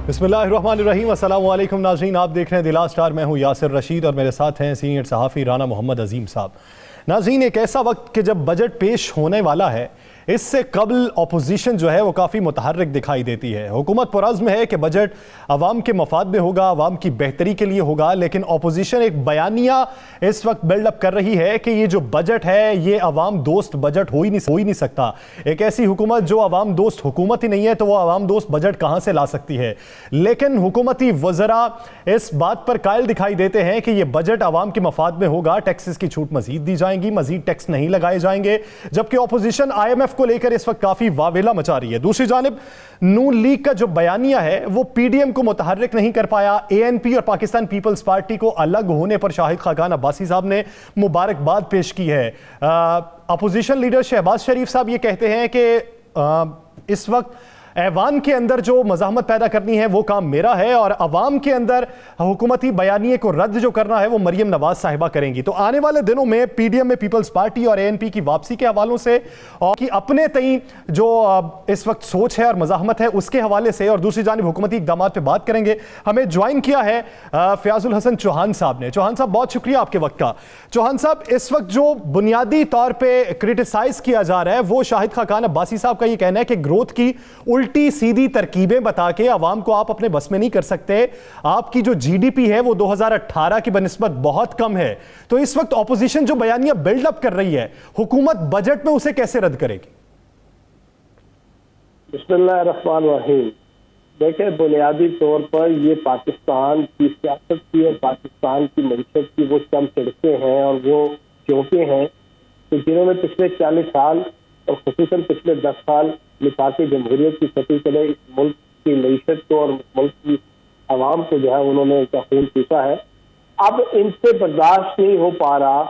बिस्मिल्लाहिर्रहमानिर्रहीम, अस्सलाम वालेकुम नाज़रीन। आप देख रहे हैं दिला स्टार। मैं हूं यासिर रशीद और मेरे साथ हैं सीनियर सहाफ़ी राना मोहम्मद अजीम साहब। नाज़रीन, एक ऐसा वक्त कि जब बजट पेश होने वाला है, इससे कबल अपोजिशन जो है वो काफ़ी मुतहर्रिक दिखाई देती है। हुकूमत पुरज़्म है कि बजट अवाम के मफाद में होगा, अवाम की बेहतरी के लिए होगा, लेकिन अपोजिशन एक बयानिया इस वक्त बिल्डअप कर रही है कि ये जो बजट है ये अवाम दोस्त बजट हो ही नहीं सकता। एक ऐसी हुकूमत जो अवाम दोस्त हुकूमत ही नहीं है तो वो अवाम दोस्त बजट कहाँ से ला सकती है। लेकिन हुकूमती वज़रा इस बात पर कायल दिखाई देते हैं कि ये बजट अवाम के मफाद में होगा, टैक्सेस की छूट मजीद दी जाएंगी, मजीद टैक्स नहीं लगाए जाएंगे, जबकि अपोजिशन IMF को लेकर इस वक्त काफी वावेला मचा रही है। दूसरी जानिब नून लीग का जो बयानिया है वो PDM को मुतहर्रिक नहीं कर पाया। ANP और पाकिस्तान पीपल्स पार्टी को अलग होने पर शाहिद खाकान अब्बासी साहब ने मुबारकबाद पेश की है। अपोजिशन लीडर शहबाज शरीफ साहब ये कहते हैं कि इस वक्त ऐवान के अंदर जो मज़ाहमत पैदा करनी है वो काम मेरा है और अवाम के अंदर हुकूमती बयानिए को रद्द जो करना है वो मरियम नवाज साहिबा करेंगी। तो आने वाले दिनों में PDM में पीपल्स पार्टी और ANP की वापसी के हवालों से और कि अपने तई जो इस वक्त सोच है और मज़ाहमत है उसके हवाले से, और दूसरी जानिब हुकूमती इक़दामात पे बात करेंगे। हमें ज्वाइन किया है फ़याज़ुल हसन चौहान साहब ने। चौहान साहब, बहुत शुक्रिया आपके वक्त का। चौहान साहब, इस वक्त जो बुनियादी तौर पर क्रिटिसाइज़ किया जा रहा है वो शाहिद खाकान अब्बासी साहब का ये कहना है कि ग्रोथ की उल्टी सीधी तरकीबें बता के अवाम को आप अपने बस में नहीं कर सकते। आपकी जो GDP है वो 2018 की बनिस्बत बहुत कम है। तो इस वक्त ऑपोजिशन जो बयानिया बिल्डअप कर रही है, हुकूमत बजट में उसे कैसे रद्द करेगी? बिस्मिल्लाहिर्रहमानिर्रहीम। देखिए, बुनियादी तौर पर ये पाकिस्तान की सियासत की और पाकिस्तान की मईशत की वो चम चिड़के हैं और वो चौके हैं कि जिन्होंने पिछले 40 साल और खुसूसन पिछले 10 साल लिफाके जमहूरियत की सतह चले इस मुल्क की मईशत को और मुल्क की आवाम को जो है उन्होंने उनका खून पीसा है। अब इनसे बर्दाश्त नहीं हो पा रहा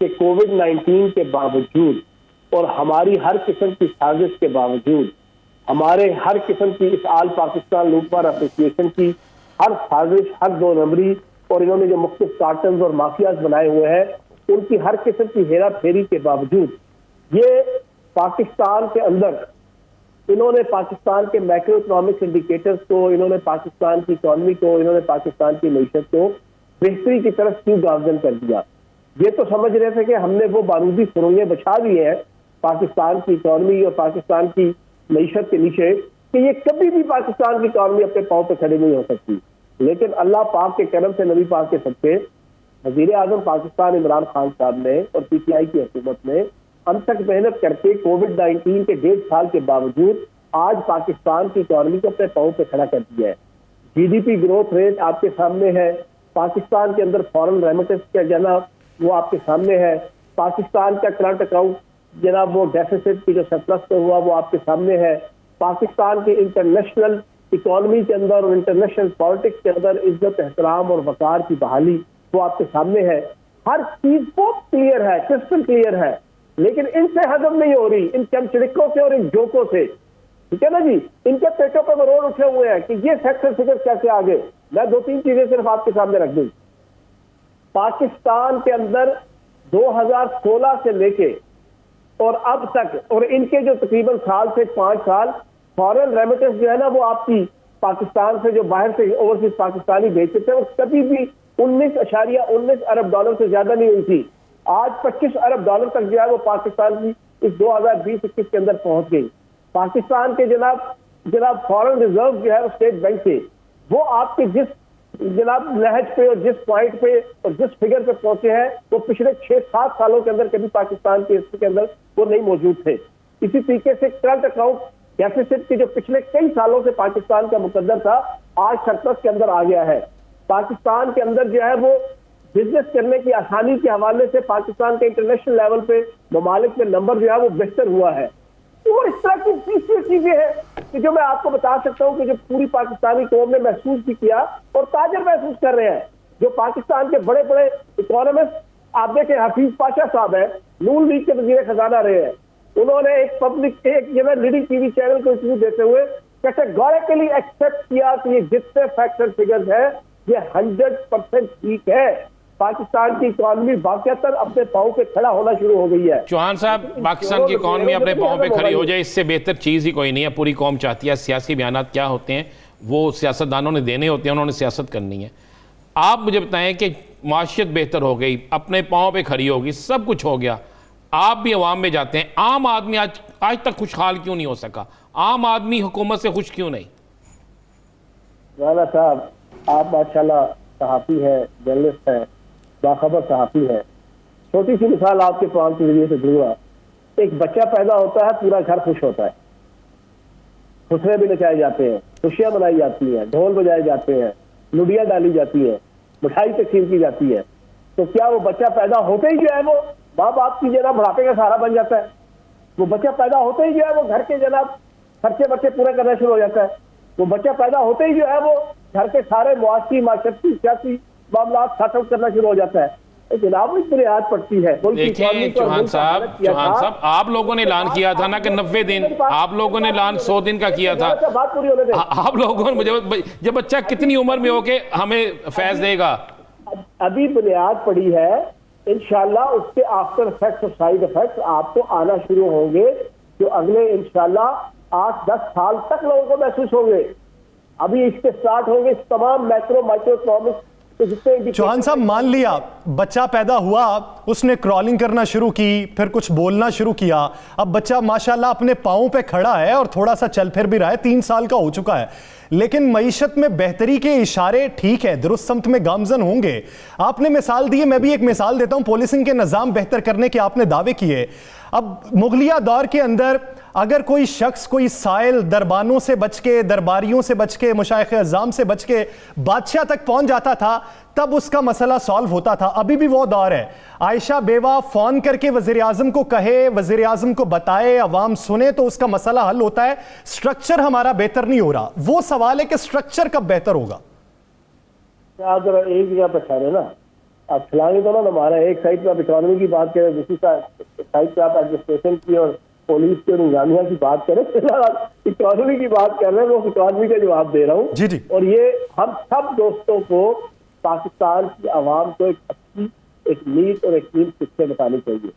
कि कोविड-19 के बावजूद और हमारी हर किस्म की साजिश के बावजूद, हमारे हर किस्म की इस आल पाकिस्तान लूटमार एसोसिएशन की हर साजिश, हर 2 नंबरी और इन्होंने जो मुख्तलिफ कार्टन्स और माफियाज बनाए हुए हैं, उनकी हर किस्म की हेरा फेरी के बावजूद ये पाकिस्तान के अंदर इन्होंने पाकिस्तान के मैक्रो इकोनॉमिक्स इंडिकेटर्स को, इन्होंने पाकिस्तान की इकॉनमी को, इन्होंने पाकिस्तान की मईशत को बेहतरी की तरफ क्यों गामजन कर दिया। ये तो समझ रहे थे कि हमने वो बारूदी सुरंगें बिछा दी हैं पाकिस्तान की इकॉनमी और पाकिस्तान की मईशत के नीचे कि ये कभी भी पाकिस्तान की इकॉनमी अपने पाँव पर खड़ी नहीं हो सकती। लेकिन अल्लाह पाक के करम से, नबी पाक के सदके, वज़ीर आज़म पाकिस्तान इमरान खान साहब ने और PTI की हुकूमत ने अनथक मेहनत करके कोविड-19 के 1.5 साल के बावजूद आज पाकिस्तान की इकॉनमी को अपने पाँव पे खड़ा कर दिया है। GDP ग्रोथ रेट आपके सामने है, पाकिस्तान के अंदर फॉरेन रेमिटेंस का जनाब वो आपके सामने है, पाकिस्तान का करंट अकाउंट जनाब वो डेफिसिट की जो सरप्लस पे हुआ वो आपके सामने है, पाकिस्तान के इंटरनेशनल इकॉनमी के अंदर और इंटरनेशनल पॉलिटिक्स के अंदर इज्जत, एहतराम और वकार की बहाली वो आपके सामने है। हर चीज बहुत क्लियर है, क्रिस्टल क्लियर है, लेकिन इनसे हजम नहीं हो रही, इन चमचड़कों से और इन जोकों से। ठीक है ना जी, इनके पेटों पर मरोड़ उठे हुए हैं कि ये सेक्टर फिगर कैसे आगे। मैं 2-3 चीजें सिर्फ आपके सामने रख दूं। पाकिस्तान के अंदर 2016 से लेके और अब तक और इनके जो तकरीबन साल से 5 साल फॉरेन रेमिटेंस जो है ना वो आपकी पाकिस्तान से जो बाहर से ओवरसीज पाकिस्तानी भेजते थे वो कभी भी 19.19 अरब डॉलर से ज्यादा नहीं हुई थी। आज 25 अरब डॉलर तक जो है वो पाकिस्तान की इस 2020-21 के अंदर पहुंच गई। पाकिस्तान के जनाब फॉरेन रिजर्व जो है स्टेट बैंक से वो आपके जिस जनाब लहज पे और जिस पॉइंट पे और जिस फिगर पे पहुंचे हैं वो पिछले 6-7 सालों के अंदर कभी पाकिस्तान की हिस्ट्री के अंदर वो नहीं मौजूद थे। इसी तरीके से करंट अकाउंट डेफिसिट के जो पिछले कई सालों से पाकिस्तान का मुकद्दर था आज सरप्लस के अंदर आ गया है। पाकिस्तान के अंदर जो है वो बिजनेस करने की आसानी के हवाले से पाकिस्तान के इंटरनेशनल लेवल पे ममालिक में नंबर जो है वो बेहतर हुआ है। तो इस तरह की तीसरी चीजें हैं कि जो मैं आपको बता सकता हूं कि जो पूरी पाकिस्तानी कौम ने महसूस भी किया और ताजर महसूस कर रहे हैं। जो पाकिस्तान के बड़े बड़े इकोनॉमिस्ट आप देखें, हफीज पाशा साहब है, नून लीग के वजीर खजाना रहे हैं, उन्होंने एक लीडिंग TV चैनल को इंटरव्यू देते हुए कैटेगोरिकली एक्सेप्ट किया कि ये जितने फैक्ट एंड फिगर्स है ये 100% ठीक है। पाकिस्तान की इकॉनमी वाकईतन अपने पाँव पे खड़ा होना शुरू हो गई है। चौहान साहब, पाकिस्तान की इकॉनमी अपने पाँव पे खड़ी हो जाए, इससे बेहतर चीज़ ही कोई नहीं है। पूरी कौम चाहती है। सियासी बयानात क्या होते हैं वो सियासतदानों ने देने होते हैं, उन्होंने सियासत करनी है। आप मुझे बताएं कि माशियत बेहतर हो गई, अपने पाँव पे खड़ी होगी, सब कुछ हो गया, आप भी अवाम में जाते हैं, आम आदमी आज तक खुशहाल क्यों नहीं हो सका? आम आदमी हुकूमत से खुश क्यों नहीं? राना साहब, आप माशाल्लाह सहाफ़ी हैं, जर्नलिस्ट हैं, बाखबर सहाफ़ी हैं। छोटी सी मिसाल आपके पाँव के जरिए से दूंगा। एक बच्चा पैदा होता है, पूरा घर खुश होता है, खुशरे भी नचाए जाते हैं, खुशियां मनाई जाती हैं, ढोल बजाए जाते हैं, लुडियां डाली जाती हैं, मिठाई तकसीम की जाती है। तो क्या वो बच्चा पैदा होते ही जो है वो माँ बाप की जनाब बुढ़ापे का सहारा बन जाता है? वो बच्चा पैदा होते ही जो है वो घर के जनाब खर्चे बच्चे पूरे करना शुरू हो जाता है? वो बच्चा पैदा होते ही जो है वो घर के सारे मुआशी माशरती सियासी मामला सॉर्ट आउट करना शुरू हो जाता है? जनाब एक बुनियाद पड़ती है। देखिए चौहान साहब, आप लोगों ने ऐलान किया था ना कि 90 दिन, आप लोगों ने ऐलान 100 दिन का किया था। बात पूरी होने दें। आप लोगों ने मुझे, जब बच्चा कितनी उम्र में होके हमें फैज देगा? अभी बुनियाद पड़ी है, इंशाल्लाह उसके आफ्टर इफेक्ट्स और साइड इफेक्ट्स आपको आना शुरू होंगे, जो अगले इंशाल्लाह 8-10 साल तक लोगों को महसूस होंगे। अभी इसके स्टार्ट होंगे तमाम मैक्रो माइक्रो इकोनॉमिक्स। चौहान साहब, मान लिया बच्चा पैदा हुआ, उसने क्रॉलिंग करना शुरू की, फिर कुछ बोलना शुरू किया, अब बच्चा माशाल्लाह अपने पाँव पे खड़ा है और थोड़ा सा चल फिर भी रहा है, 3 साल का हो चुका है, लेकिन मईशत में बेहतरी के इशारे ठीक है, दुरुस्त समत में गामजन होंगे। आपने मिसाल दी है, मैं भी एक मिसाल देता हूं, पुलिसिंग के निज़ाम बेहतर करने के आपने दावे किए। अब मुगलिया दौर के अंदर अगर कोई शख्स कोई साइल दरबानों से बच के, दरबारियों से बच के, मुशाइख अज़्ज़ाम से बच के बादशाह तक पहुंच जाता था, तब उसका मसला सॉल्व होता था। अभी भी वो दौर है। आयशा बेवा फोन करके वज़ीर आज़म को कहे, वज़ीर आज़म को बताए, अवाम सुने तो उसका मसला हल होता है। स्ट्रक्चर हमारा बेहतर नहीं हो रहा। वो सवाल है कि स्ट्रक्चर कब बेहतर होगा? आप जरा एक जगह पे ठहरे ना, आप खिलाएंगे तो ना हमारा एक साइड पे आप इकोनॉमी की बात करें, दूसरी साइड पे आप एडमिनिस्ट्रेशन की और पुलिस की और इंतजामिया की बात करें, इकोनॉमी की बात कर रहे हैं, वो इकोनॉमी का जवाब दे रहा हूँ। जी जी। और ये हम सब दोस्तों को पाकिस्तान की आवाम को एक अच्छी, एक नीट और एक नीट शिक्षा बतानी चाहिए।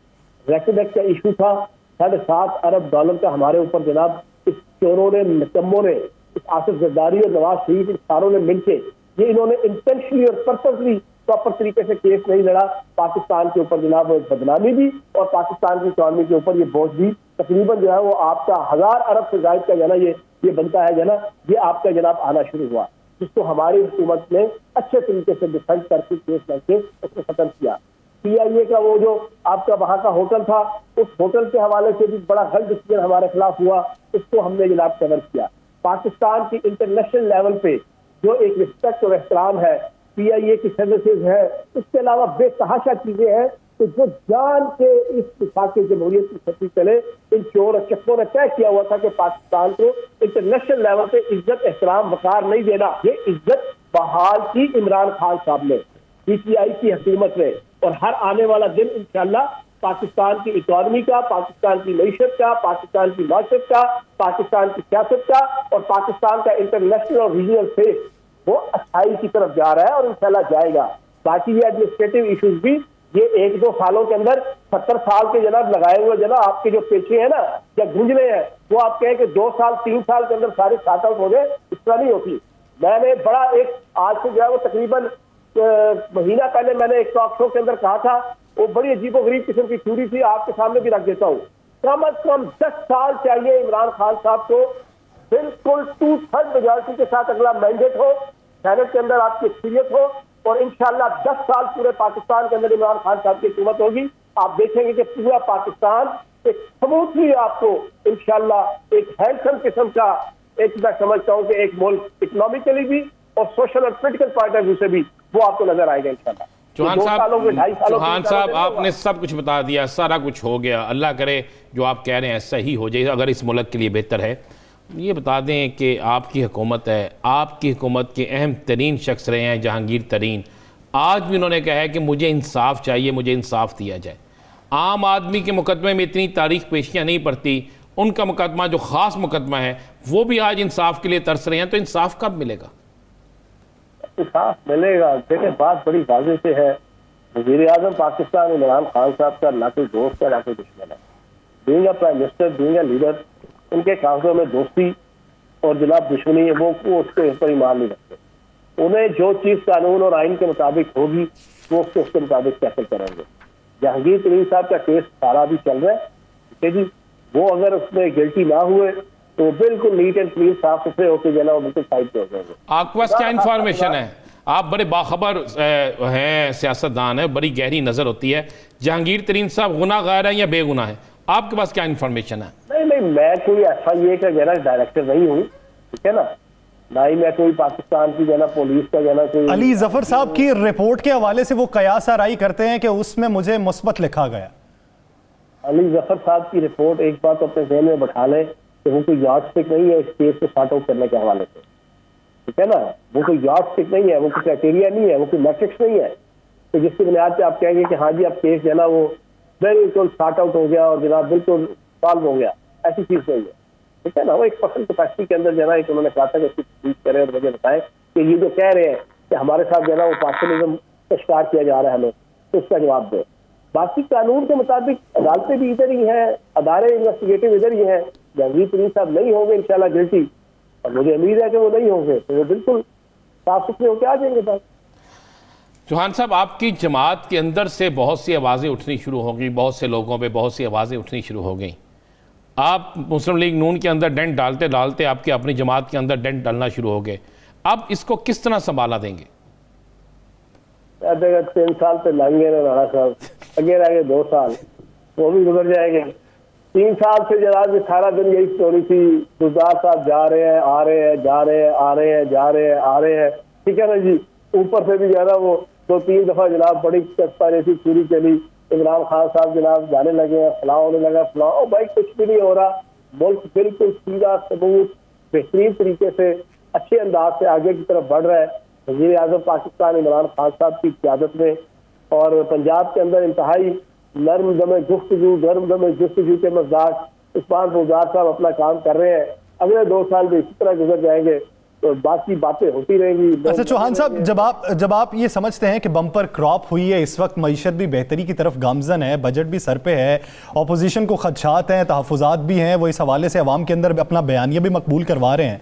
रेसिडेक्ट का इशू था, $7.5 अरब का हमारे ऊपर जनाब इस चोरों ने, निकम्मों ने, इस आसिफ जरदारी और नवाज शरीफ, इन सारों ने मिलके ये इन्होंने इंटेंशनली और पर्पसली प्रॉपर तरीके से केस नहीं लड़ा। पाकिस्तान के ऊपर जनाब बदनामी भी और पाकिस्तान की इकॉनमी के ऊपर ये बोझ भी तकरीबन जो है वो आपका 1000 अरब से जायद का जना ये बनता है जना, ये आपका जनाब आना शुरू हुआ, जिसको हमारी हुकूमत ने अच्छे तरीके से डिफेंड करके केस लड़के उसको खत्म किया। PIA का वो जो आपका वहां का होटल था, उस होटल के हवाले से भी बड़ा गलत डिसीजन हमारे खिलाफ हुआ, उसको हमने जनाब कवर किया। पाकिस्तान की इंटरनेशनल लेवल पे जो एक रिस्पेक्ट और एहतराम है, PIA की सर्विसेज है, इसके अलावा बेतहाशा चीजें हैं तो जो जान के इस विफाकी जमहूरियत की छठी चले, इन चोर और चक्कों ने तय किया हुआ था कि पाकिस्तान को इंटरनेशनल लेवल पे इज्जत एहतराम वकार नहीं देना। ये इज्जत बहाल की इमरान खान साहब ने, PTI की हुकूमत ने, और हर आने वाला दिन इंशाल्लाह पाकिस्तान की इकॉनमी का, पाकिस्तान की मईशत का, पाकिस्तान की माशरत का, पाकिस्तान की सियासत का और पाकिस्तान का इंटरनेशनल और रीजनल फेस वो अच्छाई की तरफ जा रहा है और इंशाल्लाह जाएगा। बाकी ये एडमिनिस्ट्रेटिव इश्यूज भी ये 1-2 सालों के अंदर 70 साल के जनाब लगाए हुए जनाब आपके जो पेशे हैं ना, जब गुंजले हैं, वो आप कहें कि 2 साल 3 साल के अंदर सारे स्टार्ट आउट हो गए, इस तरह नहीं होती। मैंने बड़ा एक आज से जो है वो तकरीबन महीना पहले मैंने एक टॉक शो के अंदर कहा था, वो बड़ी अजीबोगरीब किस्म की थ्योरी थी, आपके सामने भी रख देता हूँ। कम अज कम 10 साल चाहिए इमरान खान साहब को, बिल्कुल 2/3 मेजॉरिटी के साथ अगला मैंडेट हो, सेनेट के अंदर आपकी एक्सपीरियंस हो और इंशाल्लाह 10 साल पूरे पाकिस्तान के अंदर इमरान खान साहब की हुकूमत होगी। आप देखेंगे कि पूरा पाकिस्तान एक स्मूथली आपको इंशाल्लाह एक हैंडसम किस्म का, एक मैं समझता हूँ कि एक मुल्क इकोनॉमिकली भी और सोशल और पोलिटिकल पॉइंट ऑफ व्यू से भी वो आपको नजर आएगा इंशाल्लाह। चौहान साहब आपने सब कुछ बता दिया, सारा कुछ हो गया, अल्लाह करे जो आप कह रहे हैं सही हो जाए, अगर इस मुल्क के लिए बेहतर है। ये बता दें कि आपकी हुकूमत है, आपकी हुकूमत के अहम तरीन शख्स रहे हैं जहांगीर तरीन, आज भी उन्होंने कहा है कि मुझे इंसाफ चाहिए, मुझे इंसाफ दिया जाए। आम आदमी के मुकदमे में इतनी तारीख पेशियाँ नहीं पड़ती, उनका मुकदमा जो ख़ास मुकदमा है वो भी आज इंसाफ के लिए तरस रहे हैं, तो इंसाफ कब मिलेगा? इंसाफ मिलेगा। देखिए बात बड़ी वाज़ेह से है, वज़ीर आज़म पाकिस्तान इमरान खान साहब का ना कोई दोस्त है ना कोई दुश्मन है। Being a prime minister, being a leader, उनके कागजों में दोस्ती और जनाब दुश्मनी है, वो उसके ऊपर ईमान नहीं रखते। उन्हें जो चीज़ कानून और आइन के मुताबिक होगी वो उसके मुताबिक फैसला करेंगे। जहांगीर तरीन साहब का केस सारा भी चल रहा है, ठीक है जी। वो अगर उसमें गिल्टी ना हुए तो बिल्कुल नीट एंड क्लीन साफ सुथरे होकर जो है वो बिल्कुल साइड पे हो जाएंगे। आपके पास क्या इंफॉर्मेशन है? आप बड़े बाखबर हैं, सियासतदान है, बड़ी गहरी नजर होती है। जहांगीर तरीन साहब गुनाहगार है या बेगुनाह है? आपके पास क्या इंफॉर्मेशन है? नहीं, मैं कोई FIA का जो है डायरेक्टर नहीं हूँ, ठीक है ना, ना ही मैं कोई पाकिस्तान की जो है पुलिस का जो है कोई। अली जफर साहब की रिपोर्ट के हवाले से वो कयास आराई करते हैं कि उसमें मुझे मुस्बत लिखा गया। अली जफर साहब की रिपोर्ट एक बात अपने ज़हन में बैठा लें कि वो कोई यार्डस्टिक नहीं है इस केस को सॉर्ट आउट करने के हवाले से, ठीक है ना। वो कोई यार्डस्टिक नहीं है, वो कोई क्राइटेरिया नहीं है, वो कोई मैट्रिक्स नहीं है तो जिसकी बुनियाद पे आप कहेंगे कि हाँ जी अब केस जो है ना वो बिल्कुल सॉर्ट आउट हो गया और जनाब बिल्कुल सॉल्व हो गया, ऐसी चीज़ नहीं है, ठीक है ना। वो एक पर्सन कैपेसिटी के अंदर जो है ना एक उन्होंने कहा था कि उसकी तस्दीक करें और मुझे बताएं कि ये जो कह रहे हैं कि हमारे साथ जो है ना वो पार्टिलिज्म का शिकार किया जा रहा है हमें, तो उसका जवाब दे। बाकी कानून के मुताबिक अदालतें भी इधर ही हैं, अदारे इन्वेस्टिगेटिव इधर ही हैं। जहांगीर तरीन साहब नहीं होंगे इंशाल्लाह गिल्टी, और मुझे उम्मीद है कि वो नहीं होंगे, तो वो बिल्कुल साफ सुथरे होकर आ जाएंगे बात। चौहान साहब, आपकी जमात के अंदर से बहुत सी आवाज़ें उठनी शुरू हो गई, बहुत से लोगों पे बहुत सी आवाज़ें उठनी शुरू हो गई। आप मुस्लिम लीग नून के अंदर डेंट डालते डालते आपके अपनी जमात के अंदर डेंट डालना शुरू हो गए। अब इसको किस तरह संभाला देंगे? 3 साल पे लंघे ना राणा साहब, आगे रह गए 2 साल, वो भी गुजर जाएंगे। 3 साल से जनाब सारा दिन यही स्टोरी थी, गुलजार साहब जा रहे हैं, आ रहे हैं, जा रहे हैं, आ रहे हैं, जा रहे हैं, आ रहे हैं, ठीक है ना जी। ऊपर से भी जो है ना वो 2-3 दफा जनाब बड़ी कंस्पायरेसी पूरी चली, इमरान खान साहब जनाब जाने लगे, फलाह होने लगा, फलाह, भाई कुछ भी नहीं हो रहा। मुल्क बिल्कुल सीधा सबूत बेहतरीन तरीके से अच्छे अंदाज से आगे की तरफ बढ़ रहा है। वज़ीर आज़म पाकिस्तान इमरान खान साहब की क़यादत में, और पंजाब के अंदर इंतहाई नर्म दमे गुफ्तगू, गर्म दमे गुफ्तगू के मज़ाक उस्मान बुज़दार साहब अपना काम कर रहे हैं। अगले 2 साल भी इसी तरह गुजर जाएंगे तो बाकी बातें होती रहेंगी। अच्छा चौहान साहब, जब आप ये समझते हैं कि बम्पर क्रॉप हुई है, इस वक्त मईशत भी बेहतरी की तरफ गामजन है, बजट भी सर पे है, अपोजिशन को खदशात हैं, तहफ़्फ़ुज़ात भी हैं, वो इस हवाले से अवाम के अंदर अपना बयानिया भी मकबूल करवा रहे हैं,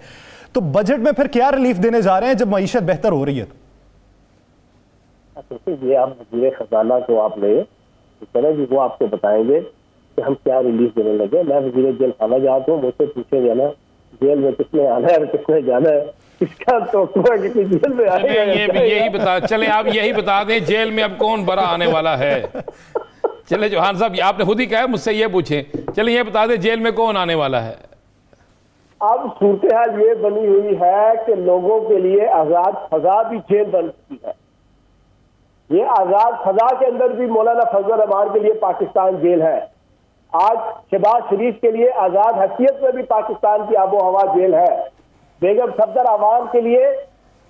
तो बजट में फिर क्या रिलीफ देने जा रहे हैं जब मईशत बेहतर हो रही है? ये आप वज़ीर ख़ज़ाना को आप ले चले जी, वो आपको बताएंगे कि हम क्या रिलीफ देने लगे। मैं वज़ीर जेल खाना जाता हूँ, मुझसे पूछे जाना जेल में किसने आना है और किसने जाना है, इसका तो जेल में आएगा। यही बता चले, आप यही बता दें जेल में अब कौन बड़ा आने वाला है। चले चौहान साहब, आपने खुद ही कहा मुझसे ये पूछे, चले ये बता दें जेल में कौन आने वाला है। अब सूरत हाल ये बनी हुई है कि लोगों के लिए आजाद फजा भी जेल बन चुकी है। ये आजाद फजा के अंदर भी मौलाना फजल रहमान के लिए पाकिस्तान जेल है। आज शहबाज शरीफ के लिए आजाद हैसियत में भी पाकिस्तान की आबो हवा जेल है। बेगम सफदर आवाम के लिए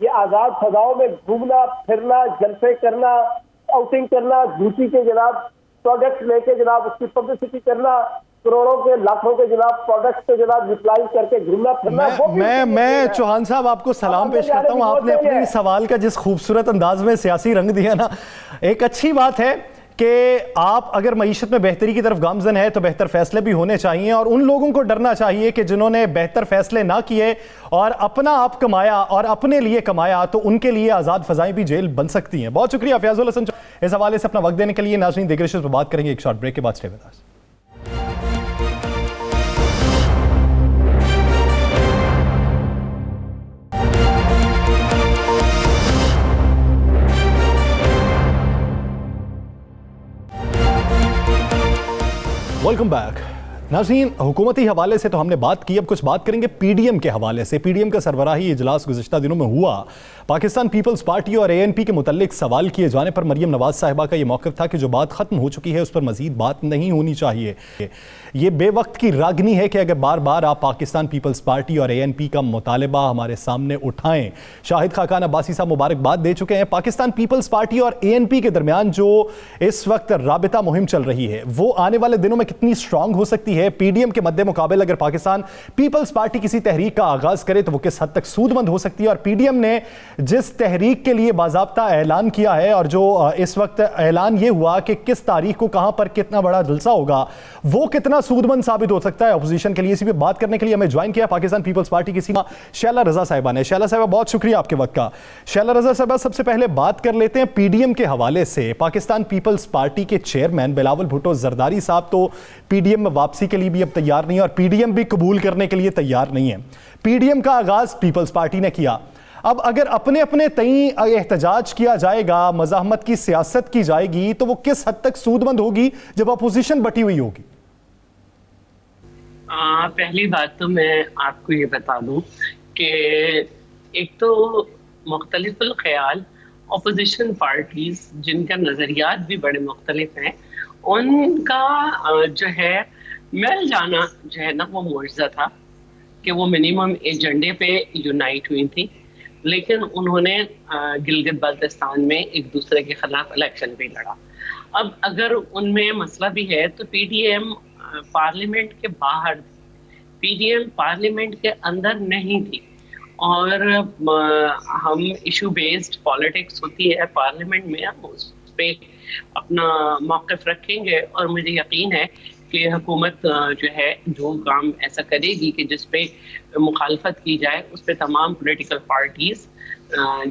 ये आजाद फजाओं में घूमना फिरना, जलसे करना, आउटिंग करना, झूठी के जनाब प्रोडक्ट लेके जनाब उसकी पब्लिसिटी करना, करोड़ों के लाखों के जनाब प्रोडक्ट्स पे जनाब यूटिलाइज करके घूमना फिरना। मैं चौहान साहब आपको सलाम पेश करता हूं। आपने अपने सवाल का जिस खूबसूरत अंदाज में सियासी रंग दिया ना, एक अच्छी बात है कि आप अगर मईशत में बेहतरी की तरफ गामजन है तो बेहतर फैसले भी होने चाहिए, और उन लोगों को डरना चाहिए कि जिन्होंने बेहतर फैसले ना किए और अपना आप कमाया और अपने लिए कमाया, तो उनके लिए आज़ाद फ़ज़ाएं भी जेल बन सकती हैं। बहुत शुक्रिया फयाजुल हसन इस हवाले से अपना वक्त देने के लिए। नाज़रीन, दीगर इश्यूज़ पर बात करेंगे एक शॉर्ट ब्रेक के बाद। Stay with us. Welcome back. नाज़रीन, हुकूमती हवाले से तो हमने बात की, अब कुछ बात करेंगे पीडीएम के हवाले से। पीडीएम का सरबराही इजलास गुज़िश्ता दिनों में हुआ। पाकिस्तान पीपल्स पार्टी और एएनपी के मुतल्लिक सवाल किए जाने पर मरियम नवाज साहिबा का यह मौक़िफ़ था कि जो बात ख़त्म हो चुकी है उस पर मज़ीद बात नहीं होनी चाहिए। ये बेवक्त की रागनी है कि अगर बार बार आप पाकिस्तान पीपल्स पार्टी और एएनपी का मुतालबा हमारे सामने उठाएं। शाहिद खाकान अब्बासी साहब मुबारकबाद दे चुके हैं। पाकिस्तान पीपल्स पार्टी और एएनपी के दरमियान जो इस वक्त राबिता मुहिम चल रही है वो आने वाले दिनों में कितनी स्ट्रांग हो सकती है है पीडीएम के मद्दे मुकाबले अगर पाकिस्तान पीपल्स पार्टी किसी तहरीक का आगाज करे तो वो किस हद तक सूदमंद हो सकती है, और पीडीएम ने जिस तहरीक के लिए बाज़ाब्ता ऐलान किया है और जो इस वक्त ऐलान ये हुआ कि किस तारीख को कहां पर कितना बड़ा जलसा होगा, वो कितना सूदमंद साबित हो सकता है अपोजिशन के लिए। इसी पे बात करने के लिए हमें ज्वाइन किया पाकिस्तान पीपल्स पार्टी की सीमा शैला रजा साहिबा ने। शैला साहिबा, बहुत शुक्रिया आपके वक्त का। शैला रजा साहिबा, सबसे पहले बात कर लेते हैं पीडीएम के हवाले से। पाकिस्तान पीपल्स पार्टी के चेयरमैन बिलावल भुट्टो जरदारी साहब तो पीडीएम में वापसी के लिए भी अब तैयार नहीं है और पीडीएम भी कबूल करने के लिए तैयार नहीं है। पीडीएम का आगाज पीपल्स पार्टी ने किया, अब अगर अपने अपने तई एहतजाज किया जाएगा, मज़ाहमत की सियासत की जाएगी, तो वो किस हद तक सूदमंद होगी जब अपोजिशन बटी हुई होगी? पहली बात तो मैं आपको ये बता दूं कि एक तो मुख्तलिफुल ख्याल अपोजिशन पार्टीज जिनका नज़रियात भी बड़े मुख्तलिफ हैं, उनका जो है मिल जाना जो है ना, वो मुआवजा था कि वो मिनिमम एजेंडे पे यूनाइट हुई थी, लेकिन उन्होंने गिलगित बाल्टिस्तान में एक दूसरे के खिलाफ इलेक्शन भी लड़ा। अब अगर उनमें मसला भी है तो पीडीएम पार्लियामेंट के बाहर, पीडीएम पार्लियामेंट के अंदर नहीं थी, और हम इशू बेस्ड पॉलिटिक्स होती है पार्लियामेंट में, हम उस पे अपना मौक़िफ़ रखेंगे और मुझे यकीन है कि हुकूमत जो है जो काम ऐसा करेगी कि जिस पे मुखालफत की जाए उस पे तमाम पॉलिटिकल पार्टीज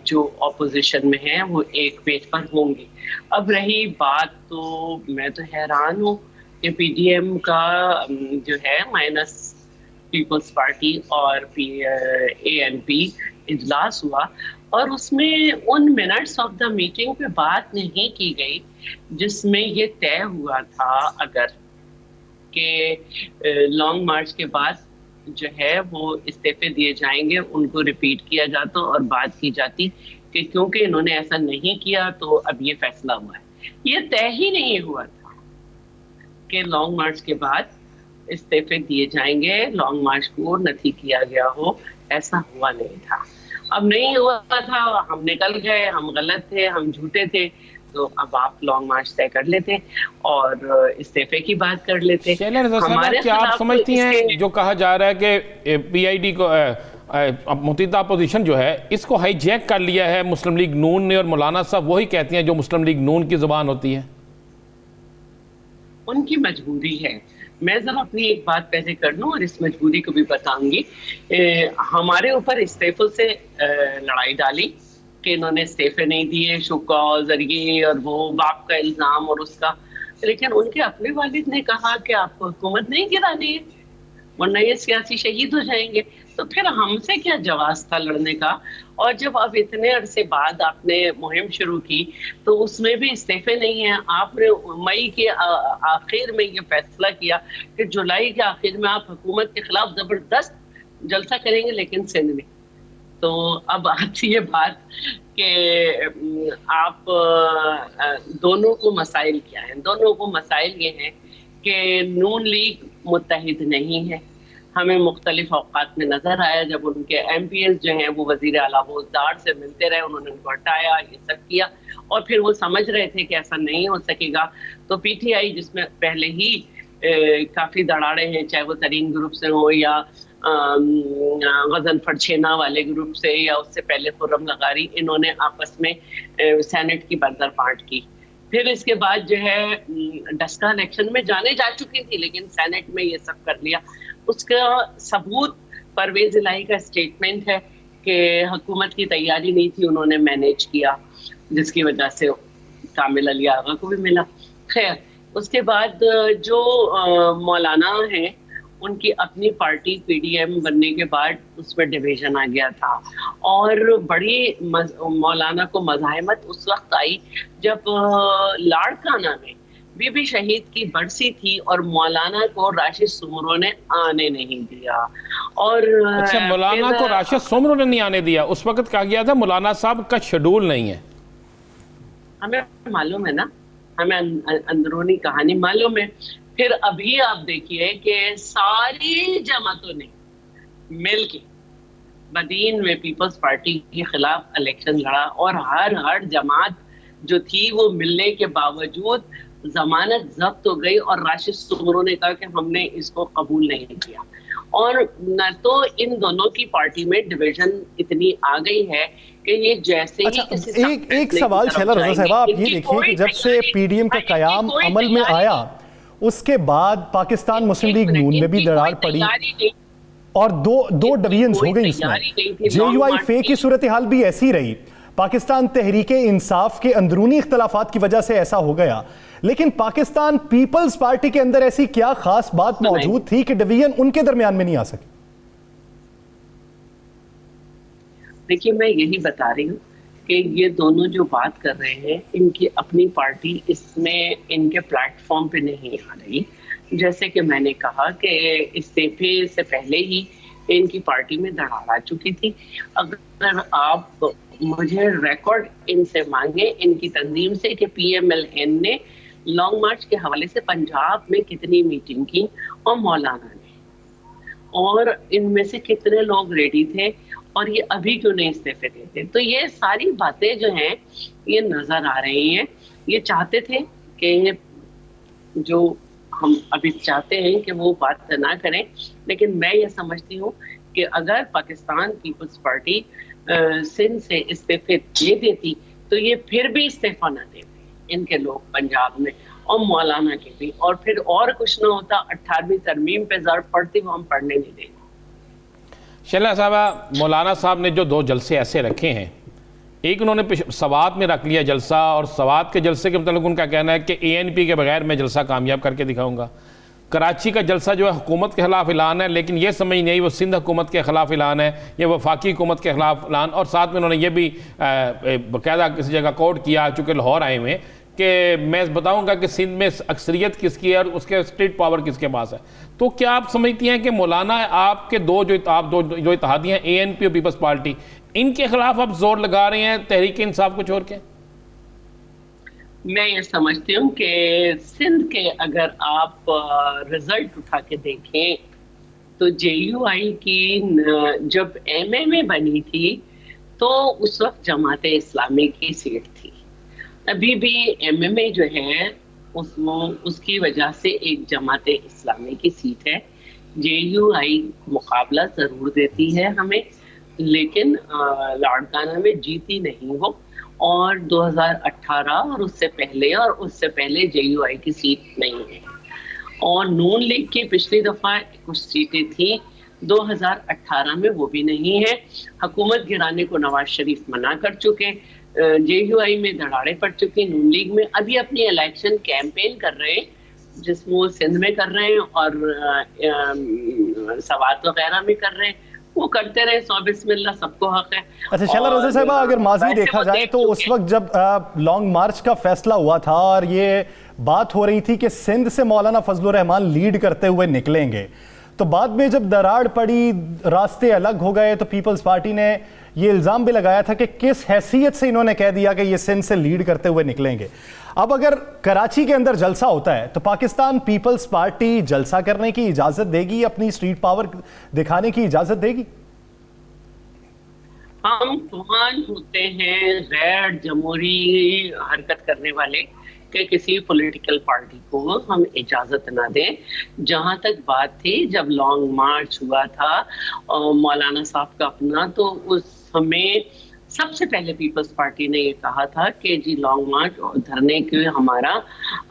जो अपोजिशन में हैं वो एक पेज पर होंगी। अब रही बात, तो मैं तो हैरान हूँ कि पीडीएम का जो है माइनस पीपल्स पार्टी और एएनपी इजलास हुआ और उसमें उन मिनट्स ऑफ द मीटिंग पे बात नहीं की गई जिसमें ये तय हुआ था अगर कि लॉन्ग मार्च के बाद जो है वो इस्तीफे दिए जाएंगे, उनको रिपीट किया जाता और बात की जाती कि क्योंकि इन्होंने ऐसा नहीं किया तो अब ये फैसला हुआ है। ये तय ही नहीं हुआ था कि लॉन्ग मार्च के बाद इस्तीफे दिए जाएंगे, लॉन्ग मार्च को नथी किया गया हो, ऐसा हुआ नहीं था। अब नहीं हुआ था, हम निकल गए, हम गलत थे, हम झूठे थे, तो अब आप लॉन्ग मार्च तय कर लेते और इस्तीफे की बात कर लेते। हमारे क्या आप समझती हैं जो कहा जा रहा है कि पीआईडी को मुतीदा अपोजिशन जो है इसको हाईजैक कर लिया है मुस्लिम लीग नून ने, और मौलाना साहब वही कहती हैं जो मुस्लिम लीग नून की जुबान होती है? उनकी मजबूरी है। मैं जरा अपनी एक बात पहले कर लूं और इस मजबूरी को भी बताऊंगी। हमारे ऊपर इस्तीफों से लड़ाई डाली कि इन्होंने इस्तीफे नहीं दिए, शुक्का जरिए और वो बाप का इल्जाम और उसका, लेकिन उनके अपने वालिद ने कहा कि आपको हुकूमत नहीं गिरानी है वरना ये सियासी शहीद हो जाएंगे। तो फिर हमसे क्या जवाब था लड़ने का? और जब अब इतने अरसे बाद आपने मुहिम शुरू की तो उसमें भी इस्तीफे नहीं है। आपने मई के आखिर में ये फैसला किया कि जुलाई के आखिर में आप हुकूमत के खिलाफ जबरदस्त जलसा करेंगे, लेकिन सिंध में। तो अब आती है बात कि आप दोनों को मसाइल क्या हैं? दोनों को मसाइल ये हैं कि नून लीग मुत्तहिद नहीं है। हमें मुख्तलिफ औकात में नजर आया जब उनके एमपीएस जो हैं वो वजीर आला फौजदार से मिलते रहे, उन्होंने उनको हटाया, ये सब किया, और फिर वो समझ रहे थे कि ऐसा नहीं हो सकेगा तो पीटीआई जिसमें पहले ही काफ़ी दराड़े हैं, चाहे वो तरीन ग्रुप से हो या गजनफर छेना वाले ग्रुप से या उससे पहले खुर्रम लगारी, इन्होंने आपस में सेनेट की बर्दरपांट की। फिर इसके बाद जो है डस्का इलेक्शन में जाने जा चुकी थी लेकिन सेनेट में ये सब कर लिया। उसका सबूत परवेज इलाही का स्टेटमेंट है कि हुकूमत की तैयारी नहीं थी, उन्होंने मैनेज किया, जिसकी वजह से कामिल अली आगा को भी मिला। खैर, उसके बाद जो मौलाना हैं उनकी अपनी पार्टी पीडीएम बनने के बाद उसमें डिवीजन आ गया था और बड़ी मौलाना को मज़ाहमत उस वक्त आई जब लाड़काना में बीबी शहीद की बरसी थी और मौलाना को राशिद सुमरो ने आने नहीं दिया। और अच्छा, मौलाना को राशिद सुमरो ने नहीं आने दिया? उस वक्त कहा गया था मौलाना साहब का शेड्यूल नहीं है। हमें मालूम है ना, हमें अंदरूनी कहानी मालूम है। फिर अभी आप देखिए कि सारी जमातों ने मिलके बदीन में पीपल्स पार्टी के खिलाफ इलेक्शन लड़ा और हर जमात जो थी वो मिलने के बावजूद जमानत जब्त हो गई और राशिद सुमरो ने कहा कि हमने इसको कबूल नहीं किया। और न तो इन दोनों की पार्टी में डिवीजन इतनी आ गई है कि ये जैसे अच्छा, ही किसी एक सवाल शैला रजा साहब, आप ये देखिए कि जब से पीडीएम का कयाम अमल में आया उसके बाद पाकिस्तान मुस्लिम लीग नून में भी दरार पड़ी और दो डिवीजन हो गई इसमें। जेयूआई फे की सूरत हाल भी ऐसी रही, पाकिस्तान तहरीक इंसाफ के अंदरूनी इख्तलाफात की वजह से ऐसा हो गया, लेकिन पाकिस्तान पीपल्स पार्टी के अंदर ऐसी क्या खास बात मौजूद थी कि डिवीजन उनके दरमियान में नहीं आ सकी? देखिए, मैं यही बता रही हूँ कि ये दोनों जो बात कर रहे हैं इनकी अपनी पार्टी इसमें इनके प्लेटफॉर्म पे नहीं आ रही। जैसे कि मैंने कहा कि इस्तीफे से पहले ही इनकी पार्टी में दरार आ चुकी थी। अगर आप मुझे रिकॉर्ड इनसे मांगे इनकी तंजीम से कि पीएमएलएन ने लॉन्ग मार्च के हवाले से पंजाब में कितनी मीटिंग की और मौलाना ने, और इनमें से कितने लोग रेडी थे और ये अभी क्यों नहीं इस्तीफे देते, तो ये सारी बातें जो हैं ये नजर आ रही हैं। ये चाहते थे कि जो हम अभी चाहते हैं कि वो बात ना करें, लेकिन मैं ये समझती हूँ कि अगर पाकिस्तान पीपल्स पार्टी सिंध से इस्तीफे दे देती तो ये फिर भी इस्तीफा ना देते इनके लोग पंजाब में और मौलाना के भी, और फिर और कुछ ना होता 18वीं तरमीम पे ज़रूरत पड़ती वो हम पढ़ने नहीं देंगे। शैला साहबा, मौलाना साहब ने जो 2 जलसे ऐसे रखे हैं, एक उन्होंने सवात में रख लिया जलसा, और सवात के जलसे के मतलब उनका कहना है कि एएनपी के बगैर मैं जलसा कामयाब करके दिखाऊंगा। कराची का जलसा जो है हुकूमत के खिलाफ ऐलान है, लेकिन ये समझ नहीं वो सिंध हुकूमत के खिलाफ ऐलान है, ये वफाकी हुकूमत के खिलाफ ऐलान, और साथ में उन्होंने ये भी बाकायदा किसी जगह कोट किया, चूँकि लाहौर आए हुए, कि मैं बताऊंगा कि सिंध में अक्सरियत किसकी है और उसके स्टेट पावर किसके पास है। तो क्या आप समझती हैं कि मौलाना आपके दो इत्तेहादी हैं, एएनपी और पीपल्स पार्टी, इनके खिलाफ आप जोर लगा रहे हैं तहरीक इंसाफ को छोड़ के? मैं ये समझती हूँ कि सिंध के अगर आप रिजल्ट उठा के देखें तो जेयूआई की जब एमएमए बनी थी तो उस वक्त जमात इस्लामी की सीट थी। अभी भी एमएमए जो है उसकी वजह से एक जमात इस्लामी की सीट है। जेयूआई मुकाबला जरूर देती है हमें, लेकिन लाड़काना में जीती नहीं वो, और 2018 और उससे पहले जेयूआई की सीट नहीं है। और नून लीग की पिछली दफा कुछ सीटें थी 2018 में, वो भी नहीं है। हुकूमत गिराने को नवाज शरीफ मना कर चुके, जेयूआई में दरारें पड़ चुकी, नून लीग में अभी अपनी इलेक्शन कैंपेन कर रहे हैं जिसमें वो सिंध में कर रहे हैं और सवात वगैरह में कर रहे हैं। वो करते रहे, सौ बिस्मिल्लाह, सबको हक है। अच्छा शैला रज़ा साहिबा, अगर माजी देखा जाए तो उस वक्त जब लॉन्ग मार्च का फैसला हुआ था और ये बात हो रही थी कि सिंध से मौलाना फजलुर रहमान लीड करते हुए निकलेंगे, तो बाद में जब दरार पड़ी, रास्ते अलग हो गए, तो पीपल्स पार्टी ने ये इल्ज़ाम भी लगाया था कि किस हैसियत से इन्होंने कह दिया कि ये सिंध से लीड करते हुए निकलेंगे। अब अगर कराची के अंदर जलसा होता है तो पाकिस्तान पीपल्स पार्टी जलसा करने की इजाज़त देगी, अपनी स्ट्रीट पावर दिखाने की इजाज़त देगी? हम तुहान होते हैं गैर जमहूरी हरकत करने वाले कि किसी पॉलिटिकल पार्टी को हम इजाज़त ना दें। जहाँ तक बात थी जब लॉन्ग मार्च हुआ था मौलाना साहब का अपना, तो उस समय सबसे पहले पीपल्स पार्टी ने ये कहा था कि जी लॉन्ग मार्च और धरने की हमारा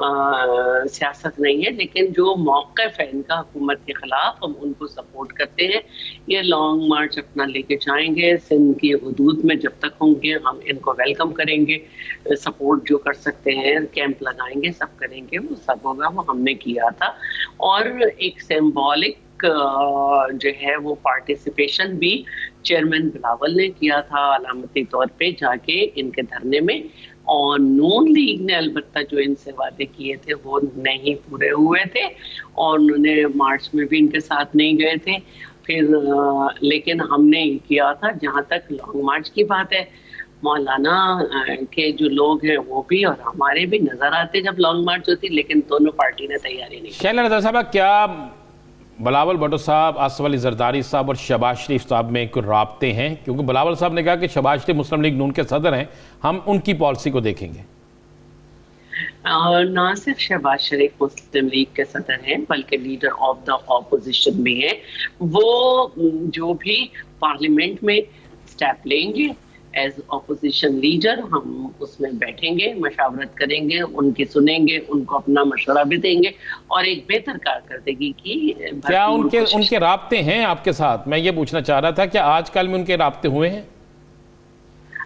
सियासत नहीं है, लेकिन जो मौक़िफ़ है इनका हुकूमत के ख़िलाफ़, हम उनको सपोर्ट करते हैं। ये लॉन्ग मार्च अपना लेके जाएंगे, सिंध की हदूद में जब तक होंगे हम इनको वेलकम करेंगे, सपोर्ट जो कर सकते हैं, कैंप लगाएंगे, सब करेंगे, वो सब होगा। वो हमने किया था, और एक सिंबॉलिक जो है वो पार्टिसिपेशन भी चेयरमैन बिलावल ने किया था अलामती तौर पे जाके इनके धरने में। और नून लीग ने अलबत्ता जो इनसे वादे किए थे वो नहीं पूरे हुए थे, और उन्होंने मार्च में भी इनके साथ नहीं गए थे। फिर लेकिन हमने किया था। जहाँ तक लॉन्ग मार्च की बात है, मौलाना के जो लोग हैं वो भी और हमारे भी नजर आते जब लॉन्ग मार्च होती, लेकिन दोनों पार्टी ने तैयारी नहीं की। शैला रज़ा साहब, क्या बिलावल भुट्टो साहब, आसिफ अली जरदारी साहब और शहबाज शरीफ साहब में कोई राब्ते हैं? क्योंकि बिलावल साहब ने कहा कि शहबाज शरीफ मुस्लिम लीग नून के सदर हैं, हम उनकी पॉलिसी को देखेंगे। ना सिर्फ शहबाज शरीफ मुस्लिम लीग के सदर हैं बल्कि लीडर ऑफ द ऑपोजिशन भी हैं। वो जो भी पार्लियामेंट में स्टेप लेंगे एज ऑपोजिशन लीडर, हम उसमें बैठेंगे, मशावरत करेंगे, उनकी सुनेंगे, उनको अपना मशवरा भी देंगे और एक बेहतर कारकर्दगी की क्या उनके राब्ते हैं आपके साथ? मैं ये पूछना चाह रहा था, क्या आजकल में उनके राब्ते हुए हैं?